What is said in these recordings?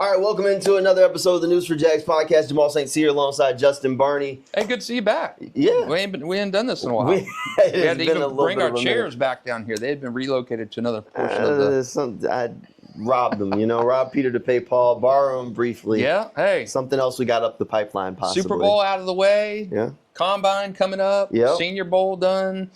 All right, welcome into another episode of the News4JAGs podcast. Jamal St here alongside Justin Barney. Hey, good to see you back. Yeah. We ain't done this in a while. We had to even bring our chairs back down here. They had been relocated to another portion of the... I robbed them, robbed Peter to pay Paul, borrow them briefly. Yeah, hey. Something else we got up the pipeline possibly. Super Bowl out of the way. Yeah. Combine coming up. Yep. Senior Bowl done.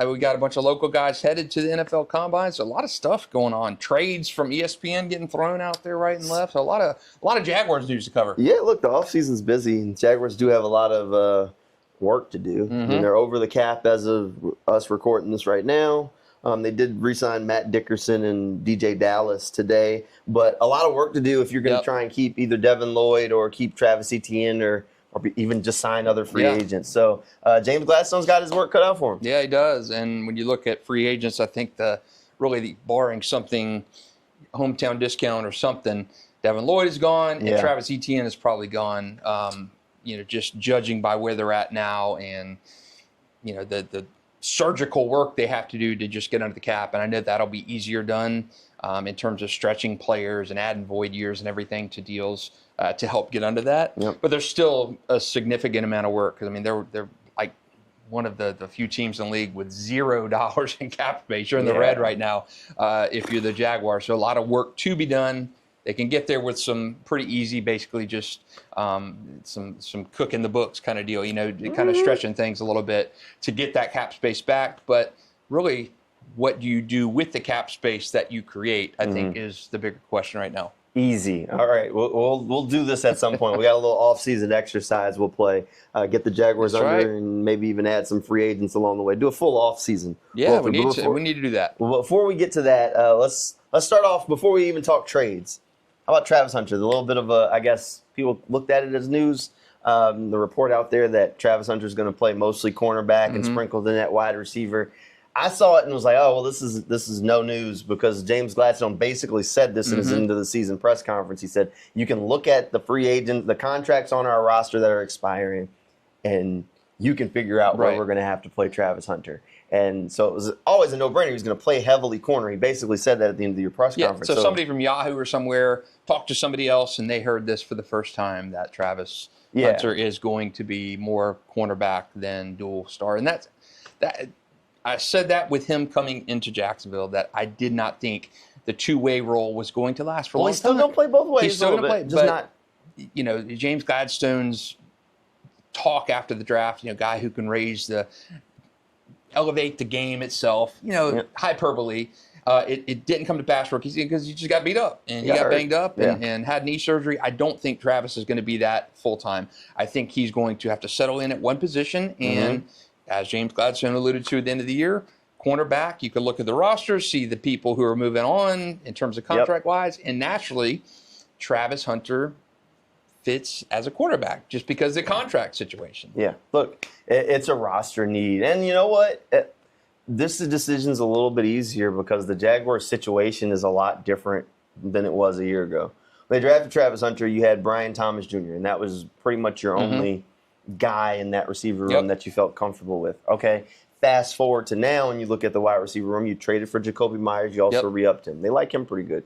We got a bunch of local guys headed to the NFL Combine. So a lot of stuff going on. Trades from ESPN getting thrown out there right and left. So a lot of Jaguars news to cover. Yeah, look, the offseason's busy, and Jaguars do have a lot of work to do. Mm-hmm. I mean, they're over the cap as of us recording this right now. They did re-sign Matt Dickerson and DJ Dallas today, but a lot of work to do if you're going to try and keep either Devin Lloyd or keep Travis Etienne or even just sign other free agents. So James Gladstone's got his work cut out for him. Yeah, he does. And when you look at free agents, I think barring something, hometown discount or something, Devin Lloyd is gone and Travis Etienne is probably gone. Just judging by where they're at now and the surgical work they have to do to just get under the cap. And I know that'll be easier done in terms of stretching players and adding void years and everything to deals to help get under that. Yep. But there's still a significant amount of work. Because, I mean, they're like one of the few teams in the league with $0 in cap space. You're in the red right now if you're the Jaguars. So a lot of work to be done. They can get there with some pretty easy, basically just some cook in the books kind of deal, kind of stretching things a little bit to get that cap space back. But really, what do you do with the cap space that you create, I think, is the bigger question right now. Easy. All right, we'll do this at some point. We got a little off-season exercise we'll play. Get the Jaguars under and maybe even add some free agents along the way. Do a full off-season. Yeah, we need to do that. Well, before we get to that, let's start off, before we even talk trades, how about Travis Hunter? A little bit of I guess people looked at it as news. The report out there that Travis Hunter is going to play mostly cornerback and sprinkled in at wide receiver. I saw it and was like, oh, well, this is no news because James Gladstone basically said this in his end of the season press conference. He said, you can look at the free agent, the contracts on our roster that are expiring, and you can figure out where we're going to have to play Travis Hunter. And so it was always a no-brainer. He was going to play heavily corner. He basically said that at the end of your press conference. So somebody from Yahoo or somewhere talked to somebody else, and they heard this for the first time, that Travis Hunter is going to be more cornerback than dual star. And that. I said that with him coming into Jacksonville, that I did not think the two-way role was going to last for a long time. He's still going to play both ways. He's still going to play, just not. James Gladstone's talk after the draft, guy who can elevate the game itself, hyperbole. It didn't come to pass because he just got beat up and he got banged up and had knee surgery. I don't think Travis is going to be that full-time. I think he's going to have to settle in at one position and as James Gladstone alluded to at the end of the year, cornerback, you could look at the roster, see the people who are moving on in terms of contract-wise, and naturally, Travis Hunter fits as a quarterback just because of the contract situation. Yeah, look, it's a roster need. And you know what? This decision's a little bit easier because the Jaguars situation is a lot different than it was a year ago. When they drafted Travis Hunter, you had Brian Thomas Jr., and that was pretty much your only guy in that receiver room that you felt comfortable with. Okay, fast forward to now, and you look at the wide receiver room. You traded for Jacoby Myers. You also re-upped him. They like him pretty good.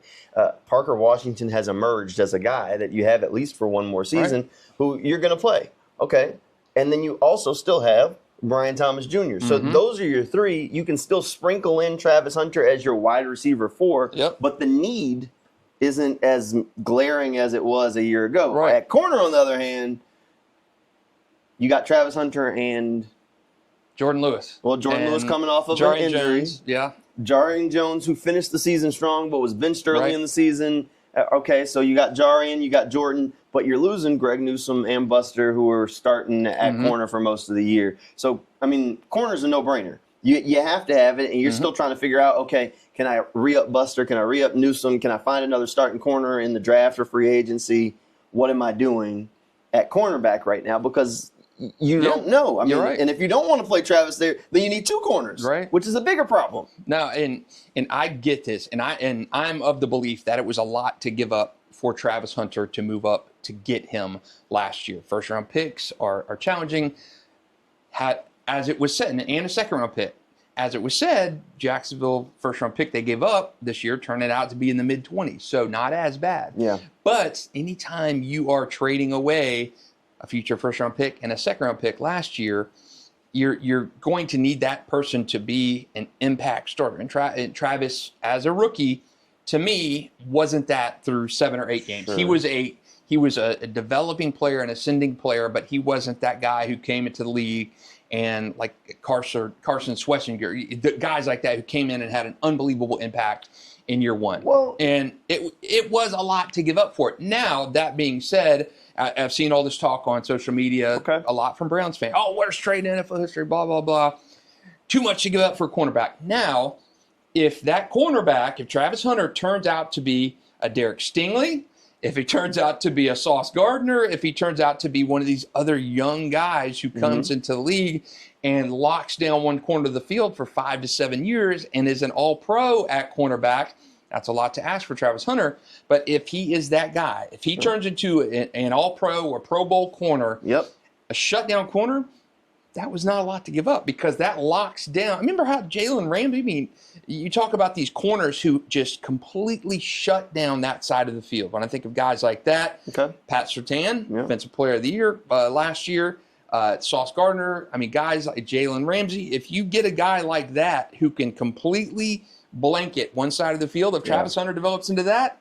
Parker Washington has emerged as a guy that you have at least for one more season who you're going to play. Okay, and then you also still have Brian Thomas Jr. So those are your three. You can still sprinkle in Travis Hunter as your wide receiver 4, but the need isn't as glaring as it was a year ago. Right. At corner, on the other hand, you got Travis Hunter and Jordan Lewis. Well, Jordan Lewis coming off of an injury. Jarian Jones, who finished the season strong but was benched early in the season. Okay, so you got Jarian, you got Jordan, but you're losing Greg Newsome and Buster, who are starting at corner for most of the year. So, I mean, corner's a no-brainer. You have to have it, and you're still trying to figure out, okay, can I re-up Buster? Can I re-up Newsome? Can I find another starting corner in the draft or free agency? What am I doing at cornerback right now? Because you don't know. I mean, and if you don't want to play Travis there, then you need two corners, which is a bigger problem. No, and I get this, and I'm of the belief that it was a lot to give up for Travis Hunter to move up to get him last year. First round picks are challenging, as it was said, and a second round pick. as it was said, Jacksonville first-round pick they gave up this year turned it out to be in the mid-20s, so not as bad. Yeah. But anytime you are trading away a future first-round pick and a second-round pick last year, you're going to need that person to be an impact starter. And Travis, as a rookie, to me, wasn't that through 7 or 8 games. Sure. He was a developing player, an ascending player, but he wasn't that guy who came into the league and like Carson Schwessinger, the guys like that who came in and had an unbelievable impact in year one. Well, and it was a lot to give up for it. Now, that being said, I've seen all this talk on social media, a lot from Browns fans. Oh, worst trade in NFL history, blah, blah, blah. Too much to give up for a cornerback. Now, if that cornerback, if Travis Hunter turns out to be a Derek Stingley, if he turns out to be a Sauce Gardner, if he turns out to be one of these other young guys who comes into the league and locks down one corner of the field for 5 to 7 years and is an all-pro at cornerback, that's a lot to ask for Travis Hunter. But if he is that guy, if he turns into an all-pro or Pro Bowl corner, a shutdown corner, that was not a lot to give up because that locks down. Remember how Jalen Ramsey, I mean, you talk about these corners who just completely shut down that side of the field. When I think of guys like that, Pat Surtain, Defensive Player of the Year last year, Sauce Gardner, I mean, guys like Jalen Ramsey, if you get a guy like that who can completely blanket one side of the field, if Travis Hunter develops into that,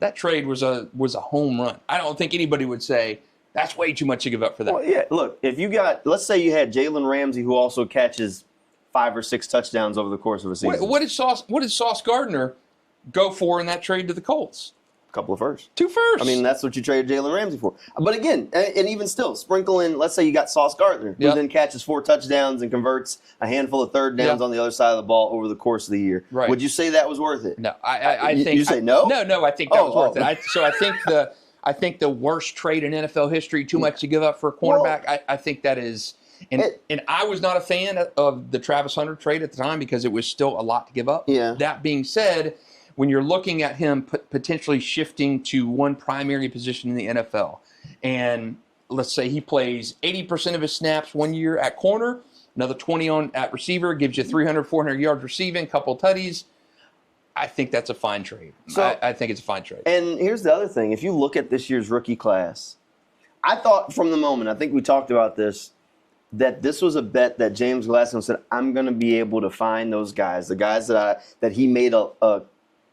that trade was a home run. I don't think anybody would say, that's way too much to give up for that. Well, yeah, look, if you got, let's say you had Jalen Ramsey who also catches 5 or 6 touchdowns over the course of a season. What did Sauce Gardner go for in that trade to the Colts? A couple of firsts. 2 firsts. I mean, that's what you traded Jalen Ramsey for. But again, and even still, sprinkle in, let's say you got Sauce Gardner, who then catches 4 touchdowns and converts a handful of third downs on the other side of the ball over the course of the year. Right. Would you say that was worth it? No, I think. You say no? No, I think that was worth it. I think the worst trade in NFL history, too much to give up for a cornerback, I think that is. And I was not a fan of the Travis Hunter trade at the time because it was still a lot to give up. Yeah. That being said, when you're looking at him potentially shifting to one primary position in the NFL, and let's say he plays 80% of his snaps one year at corner, another 20 at receiver, gives you 300, 400 yards receiving, couple tutties, I think that's a fine trade. So, I think it's a fine trade. And here's the other thing. If you look at this year's rookie class, I thought from the moment, I think we talked about this, that this was a bet that James Gladstone said, I'm going to be able to find those guys, the guys that he made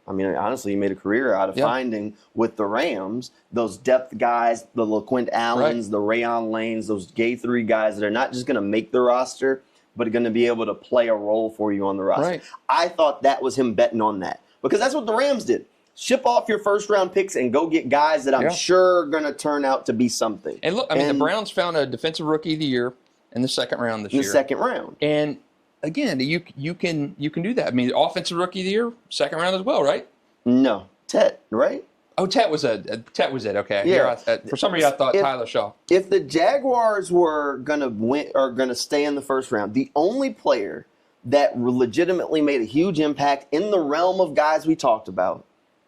honestly, he made a career out of finding with the Rams, those depth guys, the LaQuint Allens, the Rayon Lanes, those Gay 3 guys that are not just going to make the roster, but are going to be able to play a role for you on the roster. Right. I thought that was him betting on that because that's what the Rams did. Ship off your first-round picks and go get guys that I'm sure are going to turn out to be something. And look, I mean, the Browns found a defensive rookie of the year in the second round this year. In the second round. And again, you can do that. I mean, offensive rookie of the year, second round as well, right? No, Tet, right? Oh, Tet was it. Okay. Yeah. For some reason, I thought Tyler Shaw. If the Jaguars were gonna win or gonna stay in the first round, the only player that legitimately made a huge impact in the realm of guys we talked about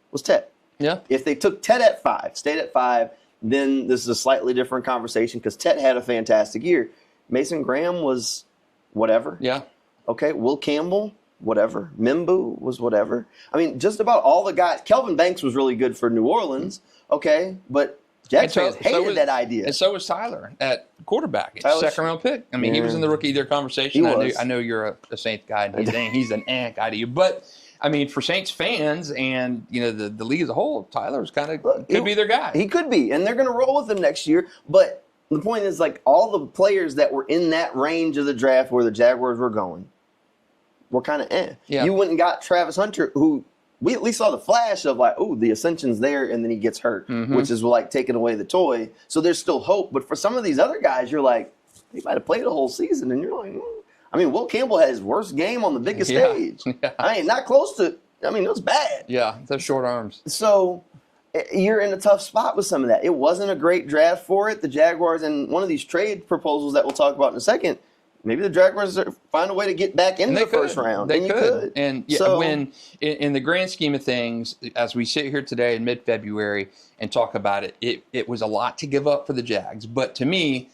was Tet. Yeah. If they took Tet at 5, stayed at 5, then this is a slightly different conversation because Tet had a fantastic year. Mason Graham was whatever. Yeah. Okay. Will Campbell, whatever. Mimbu was whatever. I mean, just about all the guys. Kelvin Banks was really good for New Orleans. Okay. But Jags fans hated that idea. And so was Tyler at quarterback. Tyler, second round pick. I mean, he was in the rookie of the year conversation. I know you're a Saints guy, and he's an ant guy to you. But I mean, for Saints fans and the league as a whole, Tyler's could be their guy. He could be, and they're going to roll with him next year. But the point is, like, all the players that were in that range of the draft where the Jaguars were going were kind of Yeah. You went and got Travis Hunter, who we at least saw the flash of, like, oh, the ascension's there, and then he gets hurt, which is like taking away the toy. So there's still hope. But for some of these other guys, you're like, he might have played the whole season, and you're like, I mean, Will Campbell had his worst game on the biggest stage. Yeah. I mean, not close to. I mean, it was bad. Yeah, those short arms. So you're in a tough spot with some of that. It wasn't a great draft for it. The Jaguars, and one of these trade proposals that we'll talk about in a second, maybe the Jaguars find a way to get back into the first round. They could. And when, in the grand scheme of things, as we sit here today in mid-February and talk about it, it was a lot to give up for the Jags. But to me,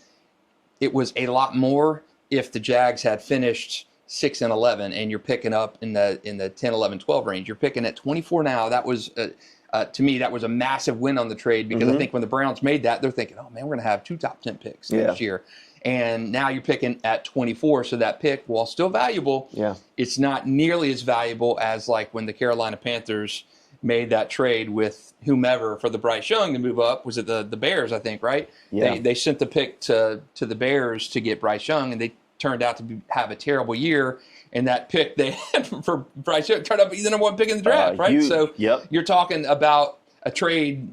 it was a lot more if the Jags had finished 6 and 11, and you're picking up in the 10, 11, 12 range. You're picking at 24 now. That was to me, that was a massive win on the trade, because I think when the Browns made that, they're thinking, oh man, we're going to have 2 top 10 picks next year. And now you're picking at 24, so that pick, while still valuable, it's not nearly as valuable as like when the Carolina Panthers made that trade with whomever for the Bryce Young to move up. Was it the Bears, I think, right? Yeah. They sent the pick to the Bears to get Bryce Young, and they turned out to have a terrible year. And that pick they had for Bryce Young turned out to be the number 1 pick in the draft, right? So you're talking about a trade.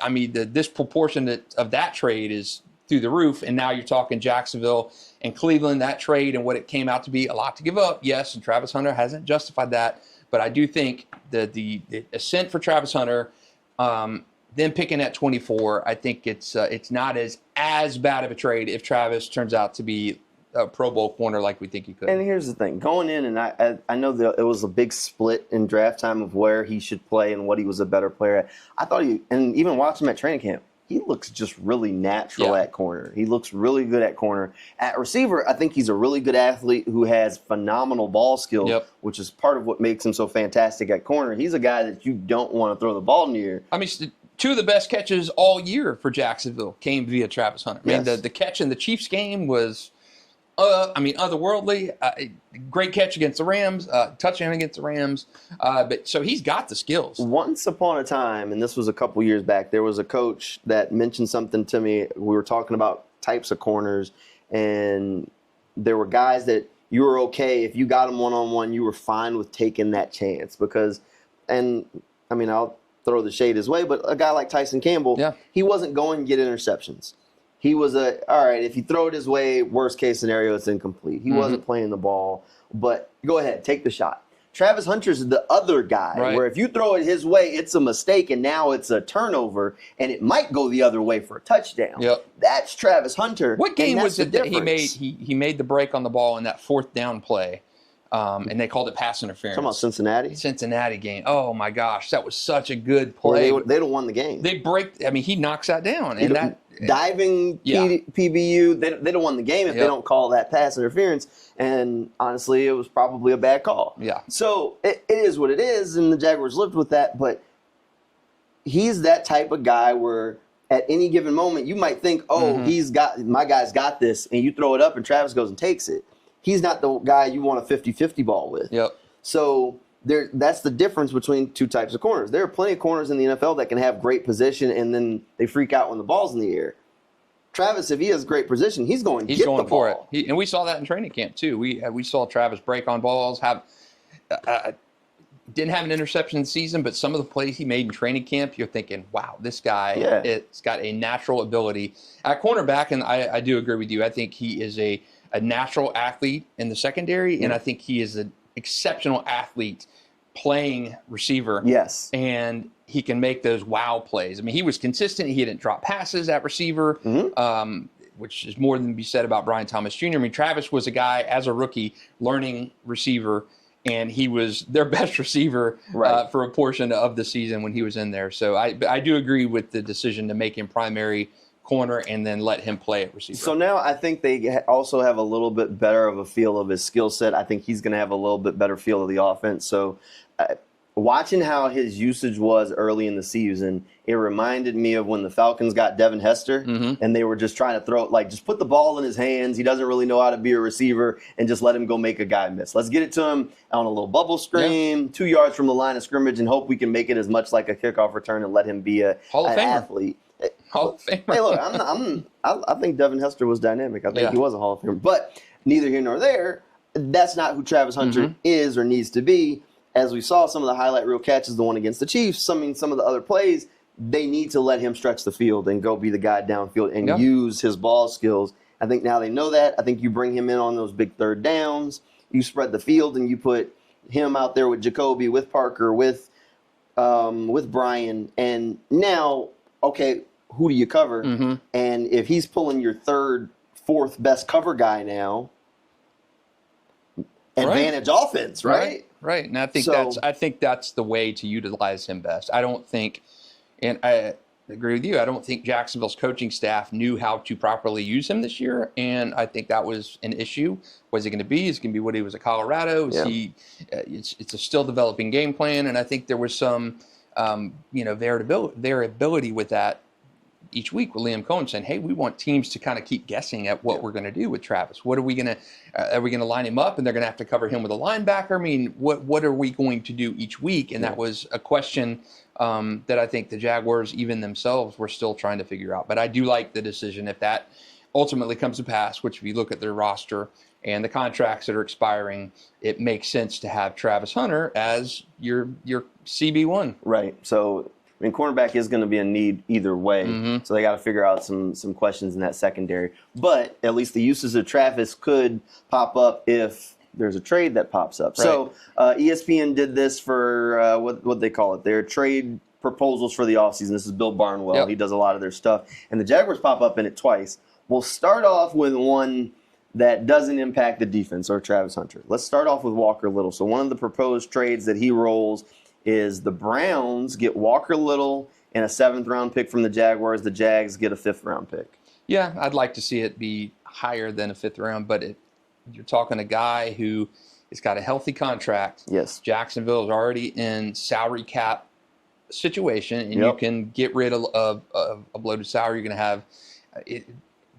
I mean, the disproportion of that trade is through the roof. And now you're talking Jacksonville and Cleveland, that trade and what it came out to be, a lot to give up. Yes, and Travis Hunter hasn't justified that. But I do think the ascent for Travis Hunter, then picking at 24, I think it's not as bad of a trade if Travis turns out to be a Pro Bowl corner like we think he could. And here's the thing. Going in, and I know that it was a big split in draft time of where he should play and what he was a better player at. I thought and even watching him at training camp, he looks just really natural at corner. He looks really good at corner. At receiver, I think he's a really good athlete who has phenomenal ball skills, which is part of what makes him so fantastic at corner. He's a guy that you don't want to throw the ball near. I mean, 2 of the best catches all year for Jacksonville came via Travis Hunter. I mean, the catch in the Chiefs game was, otherworldly. Great catch against the Rams, touchdown against the Rams. But so he's got the skills. Once upon a time, and this was a couple years back, there was a coach that mentioned something to me. We were talking about types of corners, and there were guys that you were okay if you got them one-on-one, you were fine with taking that chance because, and I mean, I'll throw the shade his way, but a guy like Tyson Campbell, he wasn't going to get interceptions. He was all right, if you throw it his way, worst case scenario, it's incomplete. He wasn't playing the ball, but go ahead, take the shot. Travis Hunter's the other guy where if you throw it his way, it's a mistake, and now it's a turnover, and it might go the other way for a touchdown. That's Travis Hunter. What game was it that he made? He made the break on the ball in that 4th down play. And they called it pass interference. Talking about Cincinnati? Cincinnati game. Oh, my gosh. That was such a good play. They'd have won the game. He knocks that down. And that diving PBU, they'd have won the game if they don't call that pass interference. And honestly, it was probably a bad call. So it is what it is, and the Jaguars lived with that. But he's that type of guy where at any given moment, you might think, my guy's got this, and you throw it up, and Travis goes and takes it. He's not the guy you want a 50-50 ball with. So that's the difference between 2 types of corners. There are plenty of corners in the NFL that can have great position, and then they freak out when the ball's in the air. Travis, if he has great position, he's going to get the ball. For it. And we saw that in training camp, too. We saw Travis break on balls, didn't have an interception in the season, but some of the plays he made in training camp, you're thinking, wow, this guy, it's got a natural ability. At cornerback, and I do agree with you, I think he is a natural athlete in the secondary, and I think he is an exceptional athlete playing receiver. And he can make those wow plays. I mean, he was consistent. He didn't drop passes at receiver, which is more than be said about Brian Thomas Jr. I mean, Travis was a guy, as a rookie, learning receiver, and he was their best receiver for a portion of the season when he was in there. So I do agree with the decision to make him primary corner and then let him play at receiver. So now I think they also have a little bit better of a feel of his skill set. I think he's going to have a little bit better feel of the offense. So watching how his usage was early in the season, it reminded me of when the Falcons got Devin Hester and they were just trying to throw it, just put the ball in his hands. He doesn't really know how to be a receiver, and just let him go make a guy miss. Let's get it to him on a little bubble screen, 2 yards from the line of scrimmage, and hope we can make it as much like a kickoff return and let him be an athlete. Hall of Famer. Hey, look, I think Devin Hester was dynamic. I think he was a Hall of Famer. But neither here nor there, that's not who Travis Hunter is or needs to be. As we saw, some of the highlight reel catches, the one against the Chiefs, some of the other plays, they need to let him stretch the field and go be the guy downfield and use his ball skills. I think now they know that. I think you bring him in on those big 3rd downs. You spread the field and you put him out there with Jacoby, with Parker, with Brian. And now, okay, who do you cover? And if he's pulling your 3rd, 4th best cover guy now, advantage offense, right? Right. And I think that's the way to utilize him best. I don't think, and agree with you. I don't think Jacksonville's coaching staff knew how to properly use him this year, and I think that was an issue. Was he going to be? Is it going to be what he was at Colorado? Is he? It's a still developing game plan, and I think there was some, variability with that each week with Liam Cohen saying, "Hey, we want teams to kind of keep guessing at what we're going to do with Travis. What are we going to? Are we going to line him up, and they're going to have to cover him with a linebacker? I mean, what are we going to do each week?" And that was a question that I think the Jaguars, even themselves, were still trying to figure out. But I do like the decision if that ultimately comes to pass, which if you look at their roster and the contracts that are expiring, it makes sense to have Travis Hunter as your CB1. Right. So, I mean, cornerback is going to be a need either way. So they got to figure out some questions in that secondary. But at least the uses of Travis could pop up if there's a trade that pops up. Right. So ESPN did this for what they call it, their trade proposals for the offseason. This is Bill Barnwell. Yep. He does a lot of their stuff. And the Jaguars pop up in it twice. We'll start off with one that doesn't impact the defense or Travis Hunter. Let's start off with Walker Little. So one of the proposed trades that he rolls is the Browns get Walker Little and a 7th-round pick from the Jaguars. The Jags get a 5th-round pick. Yeah, I'd like to see it be higher than a 5th round, but you're talking a guy who has got a healthy contract. Yes. Jacksonville is already in salary cap situation, and you can get rid of a bloated salary. You're going to have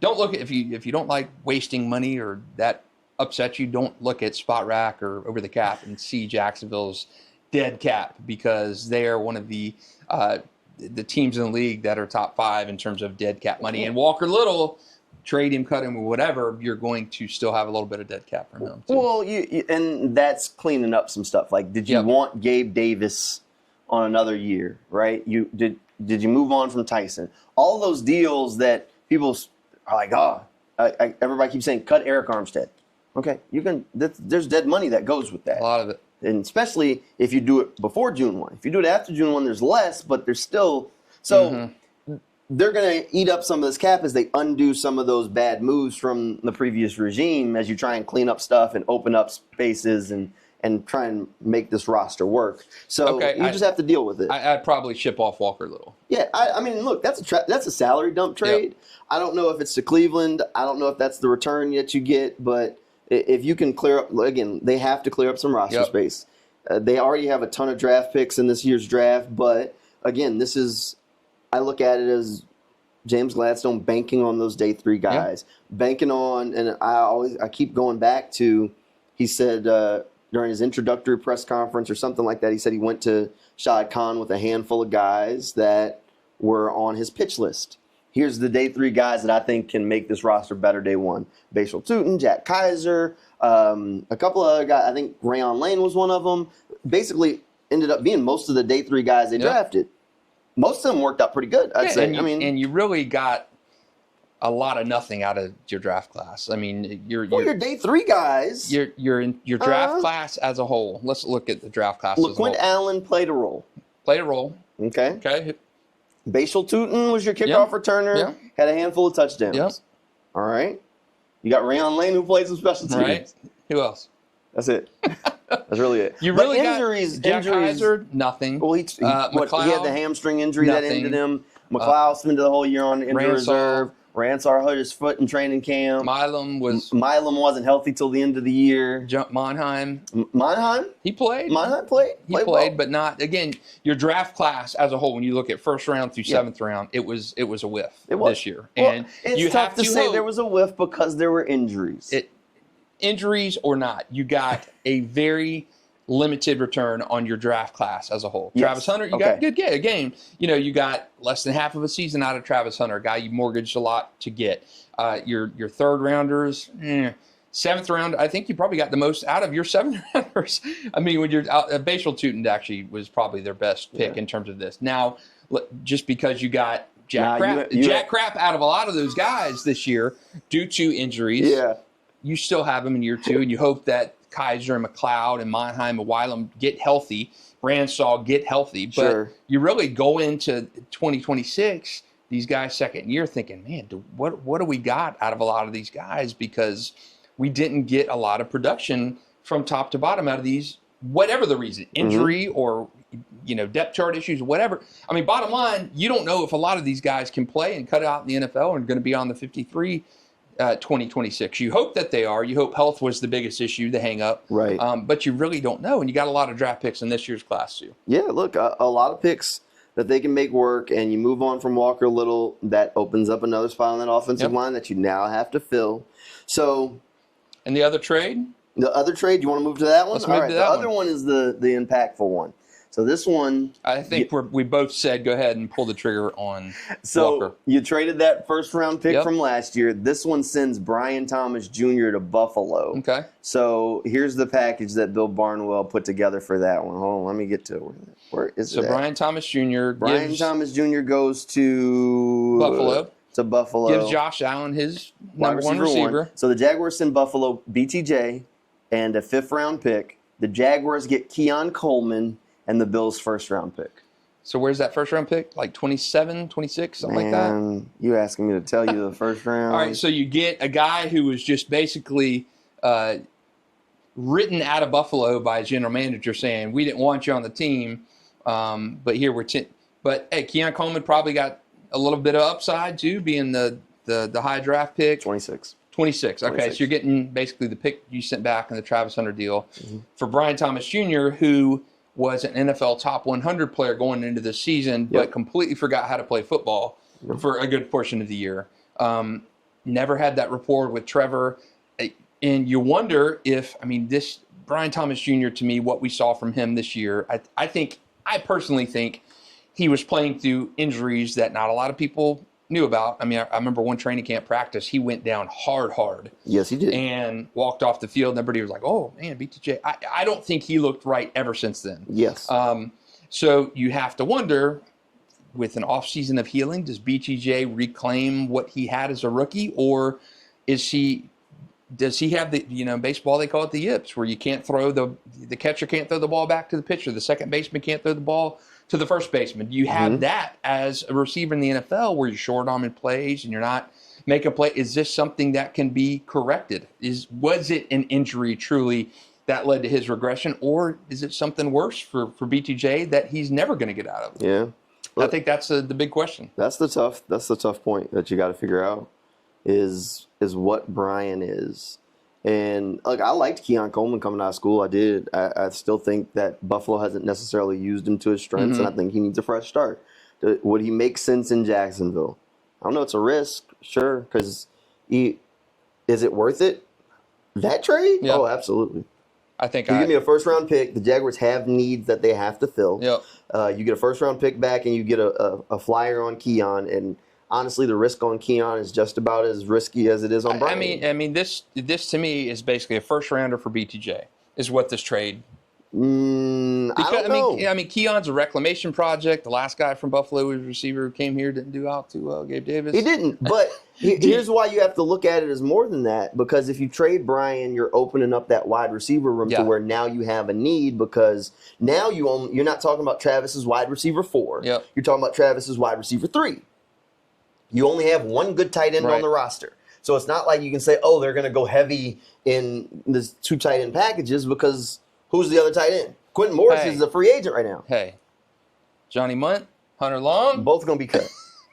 don't look at if you don't like wasting money or that upsets you. Don't look at Spot Rack or Over the Cap and see Jacksonville's dead cap, because they are one of the teams in the league that are top 5 in terms of dead cap money. And Walker Little, trade him, cut him, or whatever, you're going to still have a little bit of dead cap from him. Well, and that's cleaning up some stuff. Like, did you want Gabe Davis on another year, right? Did you move on from Tyson? All those deals that people are like, everybody keeps saying, cut Eric Armstead. Okay, there's dead money that goes with that. A lot of it. And especially if you do it before June 1. If you do it after June 1, there's less, but there's still – so they're going to eat up some of this cap as they undo some of those bad moves from the previous regime as you try and clean up stuff and open up spaces and try and make this roster work. So you just have to deal with it. I'd probably ship off Walker Little. Yeah, I mean, look, that's a salary dump trade. Yep. I don't know if it's to Cleveland. I don't know if that's the return that you get, but – if you can clear up, again, they have to clear up some roster space. They already have a ton of draft picks in this year's draft, but again, I look at it as James Gladstone banking on those day 3 guys, banking on, and I keep going back to, he said during his introductory press conference or something like that, he said he went to Shad Khan with a handful of guys that were on his pitch list. Here's the day 3 guys that I think can make this roster better day 1. Bashal Tutin, Jack Kaiser, a couple of other guys. I think Rayon Lane was one of them. Basically ended up being most of the day 3 guys they drafted. Most of them worked out pretty good, I'd say. And you really got a lot of nothing out of your draft class. I mean, your day 3 guys. Your draft class as a whole. Let's look at the draft class as a whole. LaQuint Allen played a role. Okay. Bashal Tutin was your kickoff returner. Had a handful of touchdowns. All right. You got Rayon Lane, who played some special teams. Right. Who else? That's it. That's really it. You really injuries, got Jack Kaiser, nothing. Well, he had the hamstring injury that ended him. McLeod spent the whole year on injury reserve. Ransar hurt his foot in training camp. Milam wasn't healthy till the end of the year. Monheim. He played. He played, but not, again, your draft class as a whole, when you look at 1st round through 7th round, it was a whiff this year. And it's tough to say there was a whiff because there were injuries. Injuries or not, you got a very limited return on your draft class as a whole. Yes. Travis Hunter, you got a good game. You got less than half of a season out of Travis Hunter, a guy you mortgaged a lot to get. Your 3rd rounders, 7th round, I think you probably got the most out of your 7th rounders. I mean, when you're out, Bashal Tutin actually was probably their best pick in terms of this. Now, just because you got Jack Crap out of a lot of those guys this year due to injuries, you still have them in year 2, and you hope that Kaiser and McLeod and Monheim and Wylam get healthy, Bransaw get healthy. But you really go into 2026, these guys' 2nd year, thinking, man, what do we got out of a lot of these guys? Because we didn't get a lot of production from top to bottom out of these, whatever the reason, injury or depth chart issues, whatever. I mean, bottom line, you don't know if a lot of these guys can play and cut out in the NFL and are going to be on the 53 2026. You hope that they are. You hope health was the biggest issue, the hang up. Right. But you really don't know. And you got a lot of draft picks in this year's class, too. Yeah, look, a lot of picks that they can make work, and you move on from Walker Little, that opens up another spot on that offensive line that you now have to fill. So, and the other trade? The other trade, you want to move to that one? Let's move to that the other one is the impactful one. So this one, I think we both said go ahead and pull the trigger on Walker. You traded that first round pick from last year. This one sends Brian Thomas Jr. to Buffalo. Okay. So here's the package that Bill Barnwell put together for that one. Hold on, let me get to it. Where is it? So Brian Thomas Jr. Thomas Jr. goes to Buffalo. Gives Josh Allen his number one receiver. So the Jaguars send Buffalo BTJ and a 5th round pick. The Jaguars get Keon Coleman and the Bills' first round pick. So where's that first round pick? Like 27, 26, something like that? You asking me to tell you the first round? All right, so you get a guy who was just basically written out of Buffalo by a general manager saying, we didn't want you on the team, but here we're But, hey, Keon Coleman probably got a little bit of upside, too, being the high draft pick. 26. 26. Okay, so you're getting basically the pick you sent back in the Travis Hunter deal for Brian Thomas Jr., who was an NFL top 100 player going into the season, but completely forgot how to play football for a good portion of the year. Never had that rapport with Trevor. And you wonder if, this Brian Thomas Jr., to me, what we saw from him this year, I personally think he was playing through injuries that not a lot of people knew about. I remember one training camp practice, he went down hard. Yes, he did. And walked off the field, and everybody was like, oh, man, BTJ. I don't think he looked right ever since then. Yes. So you have to wonder, with an offseason of healing, does BTJ reclaim what he had as a rookie, or does he have the, baseball, they call it the yips, where you can't throw the catcher can't throw the ball back to the pitcher, the second baseman can't throw the ball to the first baseman. Do you have that as a receiver in the NFL where you're short arm in plays and you're not making a play? Is this something that can be corrected? Was it an injury truly that led to his regression, or is it something worse for BTJ that he's never going to get out of? Yeah. I think that's the big question. That's the tough point that you got to figure out is what Brian is. And I liked Keon Coleman coming out of school. I did. I still think that Buffalo hasn't necessarily used him to his strengths, and I think he needs a fresh start. Would he make sense in Jacksonville? I don't know. It's a risk, sure, because is it worth it? That trade? Yeah. Oh, absolutely. I think you give me a first-round pick. The Jaguars have needs that they have to fill. Yep. You get a first-round pick back, and you get a flyer on Keon, and honestly, the risk on Keon is just about as risky as it is on Brian. This to me is basically a first rounder for BTJ. Is what this trade. I don't know. Keon's a reclamation project. The last guy from Buffalo, his receiver, who came here, didn't do out too well. Gabe Davis. He didn't. But here's why you have to look at it as more than that. Because if you trade Brian, you're opening up that wide receiver room to where now you have a need. Because now you're not talking about Travis's wide receiver 4. Yep. You're talking about Travis's wide receiver 3. You only have one good tight end on the roster. So it's not like you can say, oh, they're going to go heavy in the 2 tight end packages, because who's the other tight end? Quentin Morris is a free agent right now. Hey, Johnny Munt, Hunter Long. Both going to be cut.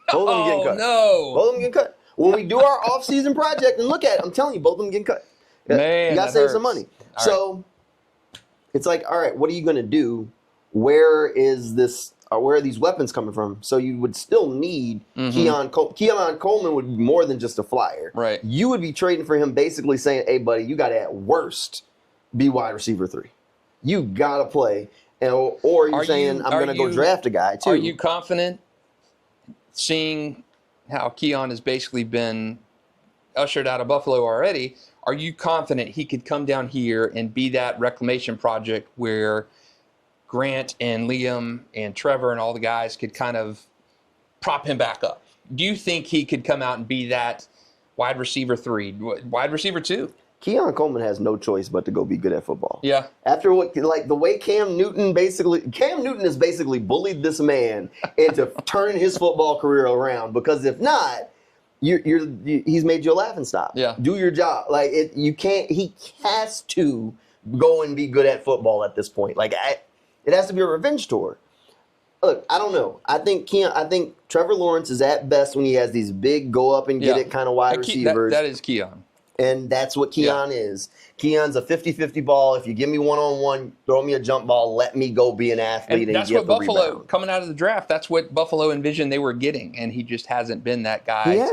Both of them getting cut. No. Both of them getting cut. When we do our offseason project and look at it, I'm telling you, both of them getting cut. Man, you got to save some money. It's like, all right, what are you going to do? Where are these weapons coming from? So you would still need Keon Coleman would be more than just a flyer. Right. You would be trading for him, basically saying, hey, buddy, you got to at worst be wide receiver 3. You got to play. Or you're saying, I'm going to go draft a guy, too. Are you confident, seeing how Keon has basically been ushered out of Buffalo already, are you confident he could come down here and be that reclamation project where Grant and Liam and Trevor and all the guys could kind of prop him back up? Do you think he could come out and be that wide receiver 3, wide receiver 2? Keon Coleman has no choice but to go be good at football. Yeah. After the way Cam Newton has basically bullied this man into turning his football career around, because if not, he's made you a laughing stock. Yeah. Do your job. He has to go and be good at football at this point. It has to be a revenge tour. Look, I don't know. I think Trevor Lawrence is at best when he has these big go up and get it kind of wide receivers. That is Keon. And that's what Keon is. Keon's a 50-50 ball. If you give me one-on-one, throw me a jump ball, let me go be an athlete and that's get what Buffalo, rebound. coming out of the draft, that's what Buffalo envisioned they were getting. And he just hasn't been that guy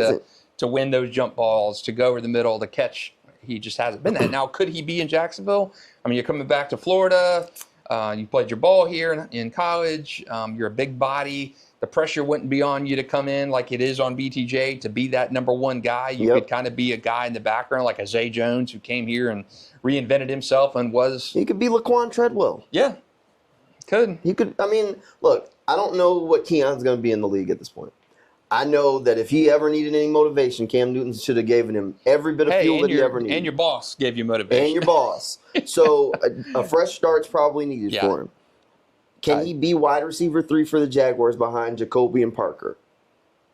to win those jump balls, to go over the middle, to catch. He just hasn't been that. Now, could he be in Jacksonville? I mean, you're coming back to Florida. You played your ball here in college. You're a big body. The pressure wouldn't be on you to come in like it is on BTJ to be that number one guy. You could kind of be a guy in the background like a Zay Jones who came here and reinvented himself and was. He could be Laquan Treadwell. Yeah, could. He could. I mean, look, I don't know what Keon's going to be in the league at this point. I know that if he ever needed any motivation, Cam Newton should have given him every bit of fuel that he ever needed. And your boss gave you motivation. And your boss. So a fresh start's probably needed for him. Can he be wide receiver 3 for the Jaguars behind Jacoby and Parker?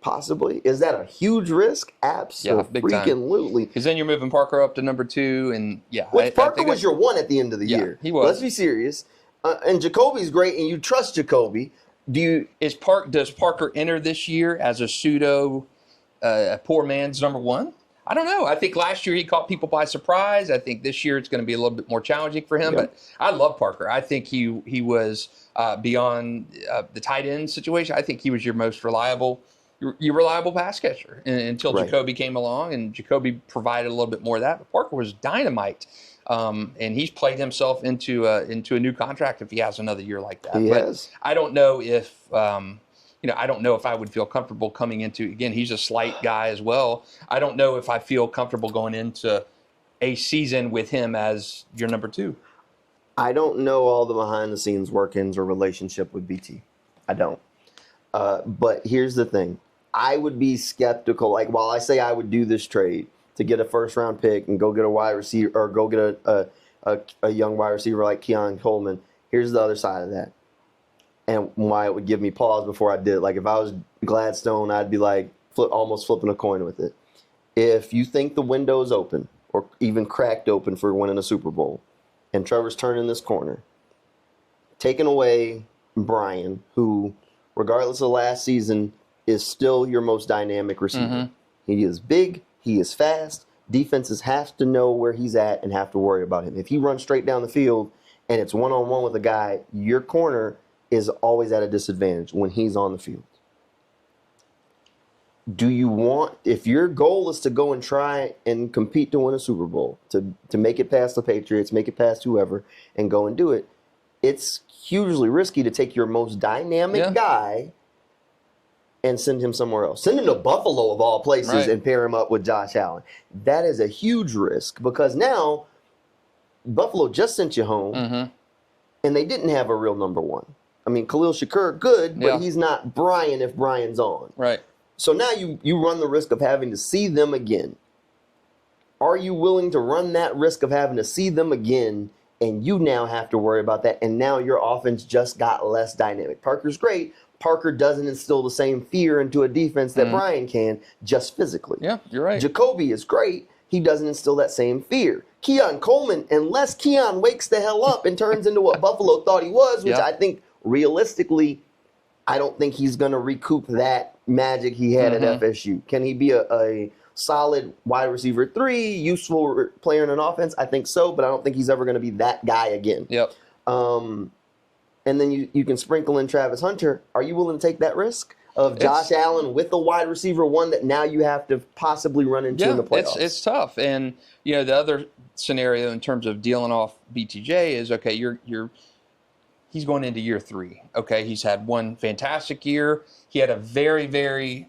Possibly. Is that a huge risk? Absolutely. Because then you're moving Parker up to number 2, and Parker was your 1 at the end of the year. He was. Let's be serious. And Jacoby's great, and you trust Jacoby. Does Parker enter this year as a pseudo poor man's number 1? I don't know. I think last year he caught people by surprise. I think this year it's going to be a little bit more challenging for him. But I love Parker. I think he was beyond the tight end situation. I think he was your most reliable pass catcher until Jacoby came along, and Jacoby provided a little bit more of that. But Parker was dynamite. And he's played himself into a new contract if he has another year like that. But I don't know if I don't know if I would feel comfortable coming into, again, he's a slight guy as well. I don't know if I feel comfortable going into a season with him as your number 2. I don't know all the behind the scenes workings or relationship with BT. I don't. But here's the thing. I would be skeptical. Like, while I say I would do this trade to get a first round pick and go get a wide receiver or go get a young wide receiver like Keon Coleman, here's the other side of that. And why it would give me pause before I did. Like, if I was Gladstone, I'd be like almost flipping a coin with it. If you think the window's open or even cracked open for winning a Super Bowl, and Trevor's turning this corner, taking away Brian, who, regardless of last season, is still your most dynamic receiver. Mm-hmm. He is big. He is fast. Defenses have to know where he's at and have to worry about him. If he runs straight down the field and it's one-on-one with a guy, your corner is always at a disadvantage when he's on the field. Do you want, if your goal is to go and try and compete to win a Super Bowl, to make it past the Patriots, make it past whoever, and go and do it, it's hugely risky to take your most dynamic guy and send him somewhere else. Send him to Buffalo, of all places, and pair him up with Josh Allen. That is a huge risk because now Buffalo just sent you home, and they didn't have a real number 1. I mean, Khalil Shakur, good, but he's not Brian if Brian's on. Right. So now you run the risk of having to see them again. Are you willing to run that risk of having to see them again, and you now have to worry about that, and now your offense just got less dynamic? Parker's great. Parker doesn't instill the same fear into a defense that Brian can, just physically. Yeah, you're right. Jacoby is great. He doesn't instill that same fear. Keon Coleman, unless Keon wakes the hell up and turns into what Buffalo thought he was, which I think realistically, I don't think he's going to recoup that magic he had at FSU. Can he be a solid wide receiver 3, useful player in an offense? I think so, but I don't think he's ever going to be that guy again. Yep. And then you can sprinkle in Travis Hunter. Are you willing to take that risk of Josh Allen with the wide receiver 1 that now you have to possibly run into in the playoffs? It's tough. And, the other scenario in terms of dealing off BTJ is, okay, he's going into year 3. Okay, he's had one fantastic year. He had a very, very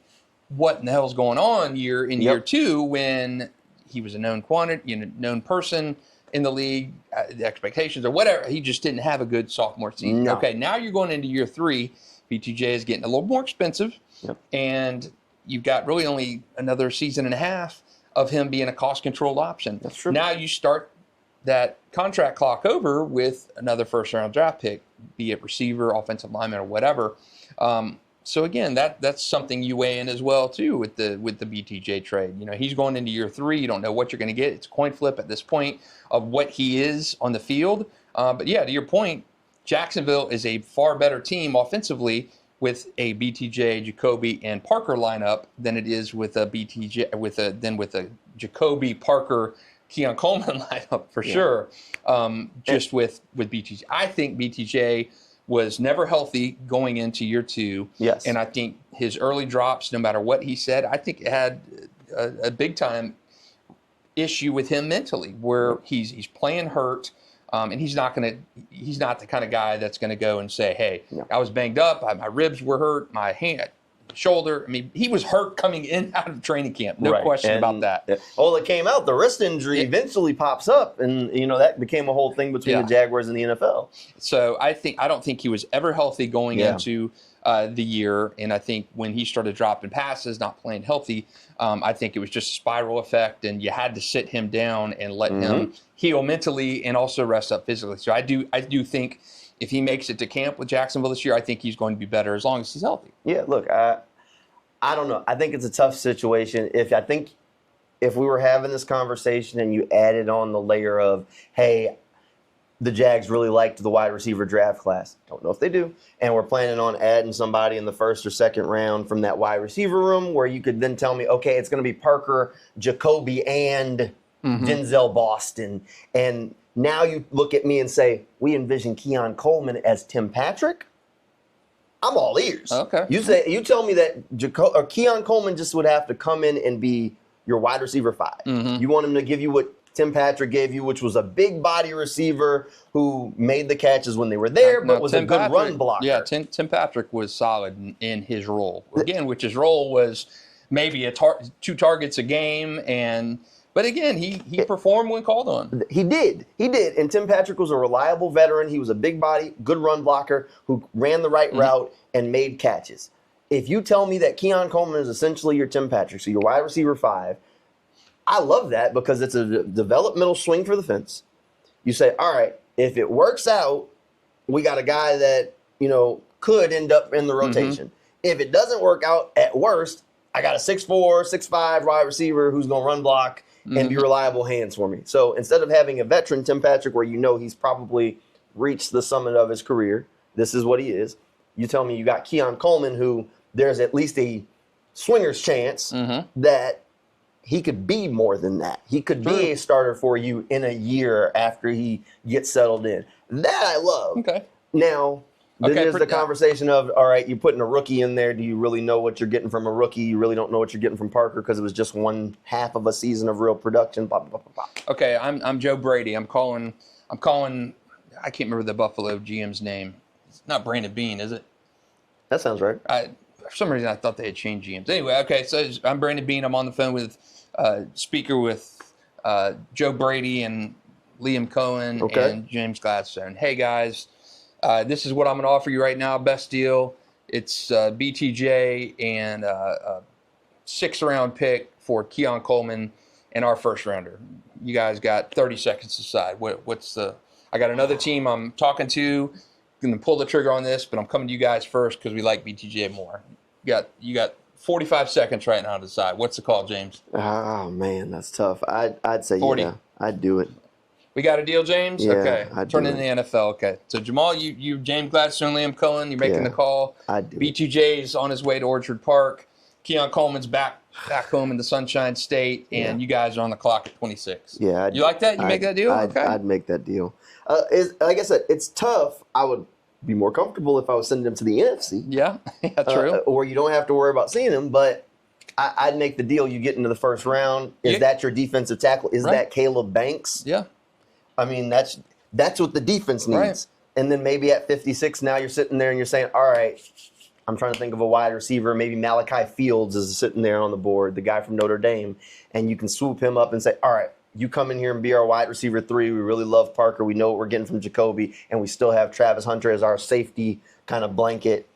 what in the hell's going on year in year 2 when he was a known quantity, known person in the league, the expectations or whatever. He just didn't have a good sophomore season. No. Okay, now you're going into year 3. BTJ is getting a little more expensive, and you've got really only another season and a half of him being a cost-controlled option. That's true. Now you start that contract clock over with another first-round draft pick, be it receiver, offensive lineman, or whatever. So again, that's something you weigh in as well too with the BTJ trade. He's going into year 3. You don't know what you're going to get. It's a coin flip at this point of what he is on the field. But yeah, to your point, Jacksonville is a far better team offensively with a BTJ, Jacoby, and Parker lineup than it is with a BTJ with a Jacoby, Parker, Keon Coleman lineup for sure. Just with BTJ, I think BTJ was never healthy going into year 2. Yes, and I think his early drops, no matter what he said, I think it had a big time issue with him mentally, where he's playing hurt. And he's not the kind of guy that's going to go and say, hey, I was banged up, my ribs were hurt, my hand, shoulder. I mean, he was hurt coming in out of training camp. No question about that. Well, it came out. The wrist injury eventually pops up, and that became a whole thing between the Jaguars and the NFL. So I don't think he was ever healthy going into the year, and I think when he started dropping passes, not playing healthy, I think it was just a spiral effect, and you had to sit him down and let him heal mentally and also rest up physically. So I do think if he makes it to camp with Jacksonville this year, I think he's going to be better as long as he's healthy. Yeah, look, I don't know. I think it's a tough situation. If we were having this conversation and you added on the layer of, hey, the Jags really liked the wide receiver draft class. Don't know if they do. And we're planning on adding somebody in the first or second round from that wide receiver room, where you could then tell me, okay, it's going to be Parker, Jacoby, and Denzel Boston. And now you look at me and say, we envision Keon Coleman as Tim Patrick. I'm all ears. Okay. You tell me that Keon Coleman just would have to come in and be your wide receiver 5. You want him to give you what Tim Patrick gave you, which was a big body receiver who made the catches when they were there, but was a good run blocker. Yeah, Tim Patrick was solid in his role. Again, which his role was maybe 2 targets a game, but again, he performed when called on. He did. And Tim Patrick was a reliable veteran. He was a big body, good run blocker who ran the right route and made catches. If you tell me that Keon Coleman is essentially your Tim Patrick, so your wide receiver 5, I love that because it's a developmental swing for the fence. You say, all right, if it works out, we got a guy that, could end up in the rotation. If it doesn't work out, at worst, I got a 6'4", 6'5" wide receiver who's going to run block and be reliable hands for me. So instead of having a veteran, Tim Patrick, where he's probably reached the summit of his career, this is what he is. You tell me you got Keon Coleman, who there's at least a swinger's chance that he could be more than that. He could be a starter for you in a year after he gets settled in. That I love. Okay. Now, then there's the conversation of, all right, you're putting a rookie in there. Do you really know what you're getting from a rookie? You really don't know what you're getting from Parker because it was just 1/2 of a season of real production. Blah, blah, blah, blah. Okay, I'm Joe Brady. I'm calling. I can't remember the Buffalo GM's name. It's not Brandon Beane, is it? That sounds right. For some reason, I thought they had changed GMs. Anyway, okay, so I'm Brandon Beane. I'm on the phone with speaker with Joe Brady and Liam Cohen and James Gladstone. Hey, guys, this is what I'm going to offer you right now. Best deal. It's BTJ and a 6th-round pick for Keon Coleman and our 1st rounder. You guys got 30 seconds to decide. I got another team I'm talking to. Going to pull the trigger on this, but I'm coming to you guys first because we like BTJ more. You got 45 seconds right now to decide. What's the call, James? Oh man, that's tough. I'd say 40. Yeah, I'd do it. We got a deal, James? Yeah, okay. I'd Turn do in the NFL. Okay. So Jamal, you James Gladstone, Liam Cohen, you're making the call. I'd do BTJ's on his way to Orchard Park. Keon Coleman's back home in the Sunshine State, and you guys are on the clock at 26. Yeah. You like that? You make that deal? I'd make that deal. Like I said, it's tough. I would be more comfortable if I was sending him to the NFC. Yeah, true. Or you don't have to worry about seeing him, but I'd make the deal. You get into the 1st round. Is that your defensive tackle? Is that Caleb Banks? Yeah. I mean, that's what the defense needs. Right. And then maybe at 56, now you're sitting there and you're saying, all right, I'm trying to think of a wide receiver. Maybe Malachi Fields is sitting there on the board, the guy from Notre Dame. And you can swoop him up and say, all right, you come in here and be our wide receiver 3. We really love Parker. We know what we're getting from Jacoby. And we still have Travis Hunter as our safety kind of blanket.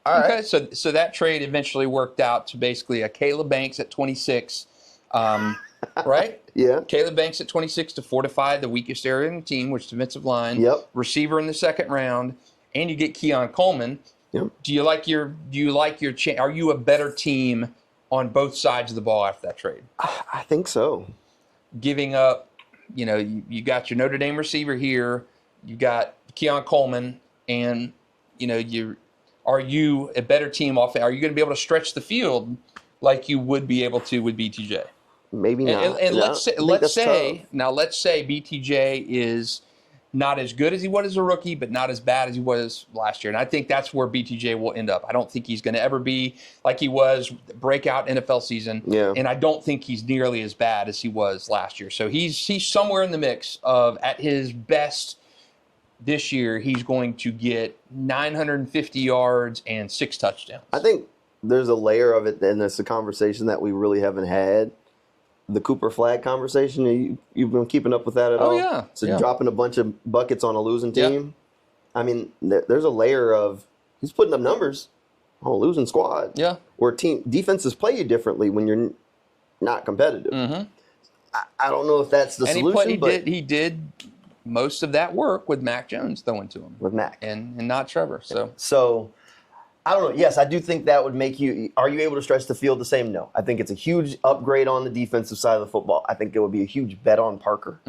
All right. Okay, so that trade eventually worked out to basically a Caleb Banks at 26, right? Yeah. Caleb Banks at 26 to fortify the weakest area in the team, which is defensive line. Yep. Receiver in the 2nd round, and you get Keon Coleman. Yep. Do you like your are you a better team on both sides of the ball after that trade? I think giving up, you got your Notre Dame receiver here. You got Keon Coleman, and are you a better team off? Are you going to be able to stretch the field like you would be able to with BTJ? Maybe not. And let's say BTJ is not as good as he was as a rookie, but not as bad as he was last year. And I think that's where BTJ will end up. I don't think he's going to ever be like he was breakout NFL season. Yeah. And I don't think he's nearly as bad as he was last year. So he's somewhere in the mix of, at his best this year, he's going to get 950 yards and 6 touchdowns. I think there's a layer of it, and it's a conversation that we really haven't had. The Cooper Flag conversation, you've been keeping up with that at all? Oh, yeah. So dropping a bunch of buckets on a losing team. Yep. I mean, there's a layer of he's putting up numbers on a losing squad. Yeah. Where defenses play you differently when you're not competitive. Mm-hmm. I don't know if that's the solution. He did most of that work with Mac Jones throwing to him. With Mac. And not Trevor. So I don't know. Yes, I do think that would make you – are you able to stretch the field the same? No. I think it's a huge upgrade on the defensive side of the football. I think it would be a huge bet on Parker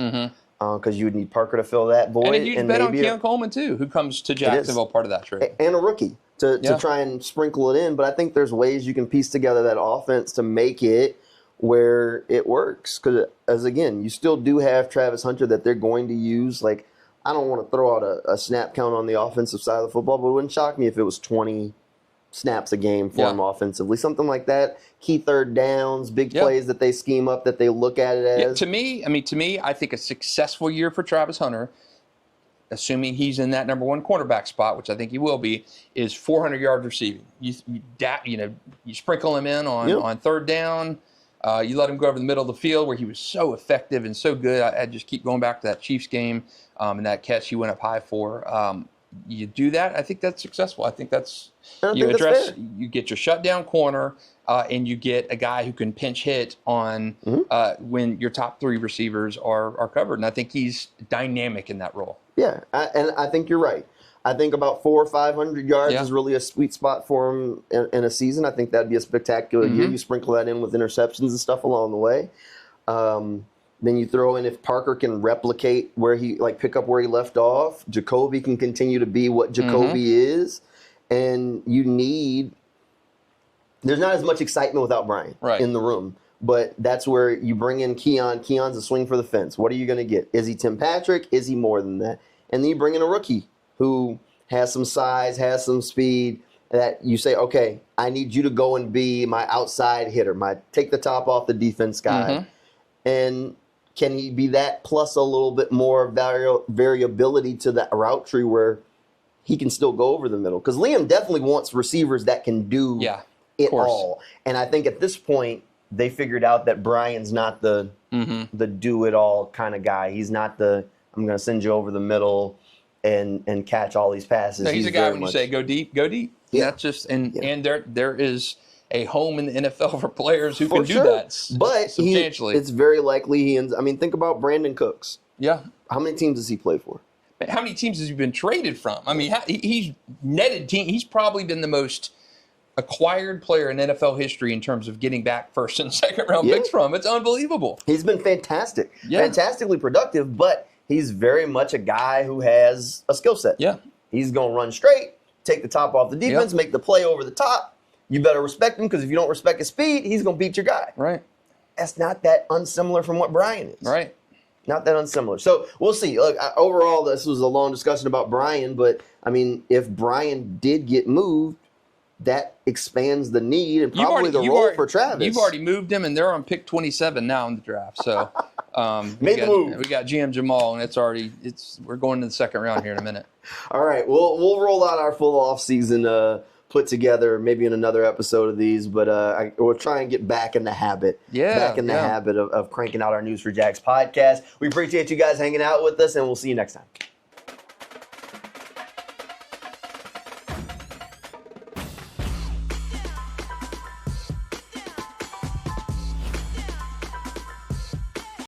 because you would need Parker to fill that void. And a huge bet on Keon Coleman, too, who comes to Jacksonville, part of that trade. And a rookie to try and sprinkle it in. But I think there's ways you can piece together that offense to make it where it works. Because, as again, you still do have Travis Hunter that they're going to use. Like, I don't want to throw out a snap count on the offensive side of the football, but it wouldn't shock me if it was 20 snaps a game for him offensively, something like that. Key third downs, big plays that they scheme up, that they look at it as. Yeah, to me, I think a successful year for Travis Hunter, assuming he's in that number 1 cornerback spot, which I think he will be, is 400 yards receiving. You sprinkle him in on third down. You let him go over the middle of the field where he was so effective and so good. I just keep going back to that Chiefs game and that catch he went up high for. You do that, I think that's successful. I think that's you get your shutdown corner, and you get a guy who can pinch hit on when your top 3 receivers are covered. And I think he's dynamic in that role. Yeah, and I think you're right. I think about 400 or 500 yards is really a sweet spot for him in a season. I think that'd be a spectacular year. You sprinkle that in with interceptions and stuff along the way. Then you throw in if Parker can replicate where pick up where he left off. Jacoby can continue to be what Jacoby is. And there's not as much excitement without Brian in the room. But that's where you bring in Keon. Keon's a swing for the fence. What are you going to get? Is he Tim Patrick? Is he more than that? And then you bring in a rookie who has some size, has some speed, that you say, okay, I need you to go and be my outside hitter, take the top off the defense guy. And can he be that plus a little bit more variability to that route tree where he can still go over the middle? Because Liam definitely wants receivers that can do it all. And I think at this point, they figured out that Brian's not the do-it-all kind of guy. He's not the, I'm going to send you over the middle and catch all these passes. No, he's a guy when you say go deep, go deep. Yeah. That's just and there is a home in the NFL for players who can do that. But substantially. It's very likely he ends. I mean, think about Brandon Cooks. Yeah. How many teams does he play for? How many teams has he been traded from? I mean, he's netted team. He's probably been the most acquired player in NFL history in terms of getting back first and second round picks from. It's unbelievable. He's been fantastic, fantastically productive, but he's very much a guy who has a skill set. Yeah. He's going to run straight, take the top off the defense, make the play over the top. You better respect him because if you don't respect his speed, he's going to beat your guy. Right. That's not that unsimilar from what Brian is. Right. Not that unsimilar. So we'll see. Look, overall, this was a long discussion about Brian, but, I mean, if Brian did get moved, that expands the need and probably the role for Travis. You've already moved him, and they're on pick 27 now in the draft. So we got GM Jamal, and we're going to the second round here in a minute. All right, we'll roll out our full offseason put together maybe in another episode of these, but we'll try and get back in the habit. Habit of cranking out our News4JAGs podcast. We appreciate you guys hanging out with us, and we'll see you next time.